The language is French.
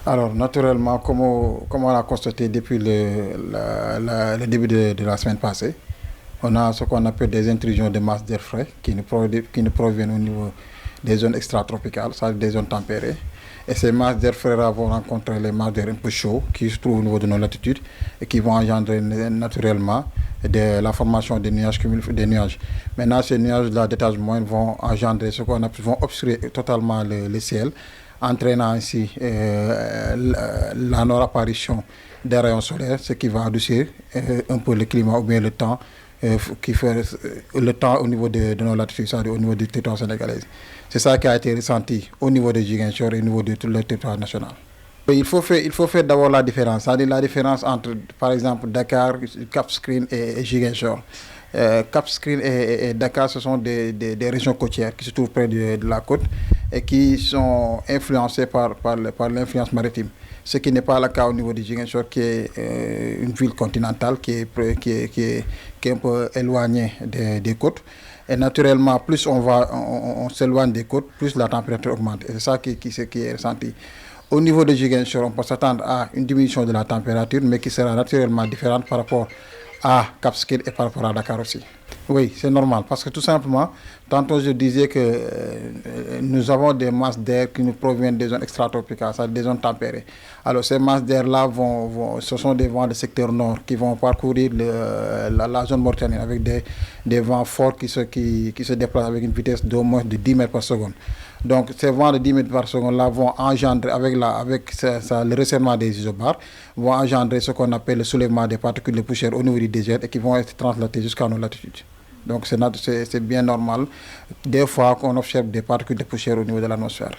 Alors, naturellement, comme on l'a constaté depuis le début de la semaine passée, on a ce qu'on appelle des intrusions de masse d'air frais qui nous proviennent au niveau des zones extratropicales, c'est-à-dire des zones tempérées. Et ces masses d'air frais vont rencontrer les masses d'air un peu chauds qui se trouvent au niveau de nos latitudes et qui vont engendrer naturellement la formation des nuages des nuages. Maintenant, ces nuages-là d'étage moyen vont engendrer ce qu'on appelle, vont obstruer totalement le ciel, entraînant ainsi la non-apparition des rayons solaires, ce qui va adoucir un peu le climat ou bien le temps qui fait le temps au niveau de nos latitudes, c'est-à-dire au niveau du territoire sénégalais. C'est ça qui a été ressenti au niveau de Ziguinchor et au niveau de tout le territoire national. Il faut faire d'abord la différence, c'est-à-dire la différence entre, par exemple, Dakar, Cap Skirring et Ziguinchor. Cap Skirring et Dakar, ce sont des régions côtières qui se trouvent près de la côte et qui sont influencées par l'influence maritime. Ce qui n'est pas le cas au niveau de Ziguinchor, qui est une ville continentale qui est un peu éloignée des côtes. Et naturellement, plus on s'éloigne des côtes, plus la température augmente. Et c'est ça qui est ressenti. Au niveau de Ziguinchor, on peut s'attendre à une diminution de la température, mais qui sera naturellement différente par rapport à Cap Skirring et par rapport à Dakar aussi. Oui, c'est normal, parce que tout simplement, tantôt je disais que nous avons des masses d'air qui nous proviennent des zones extratropicales, c'est-à-dire des zones tempérées. Alors ces masses d'air-là, ce sont des vents du secteur nord qui vont parcourir la zone mauritanienne avec des vents forts qui se déplacent avec une vitesse d'au moins de 10 mètres par seconde. Donc ces vents de 10 mètres par seconde là vont engendrer avec le resserrement des isobars, vont engendrer ce qu'on appelle le soulèvement des particules de poussière au niveau du désert et qui vont être translatées jusqu'à nos latitudes. Donc c'est bien normal des fois qu'on observe des particules de poussière au niveau de l'atmosphère.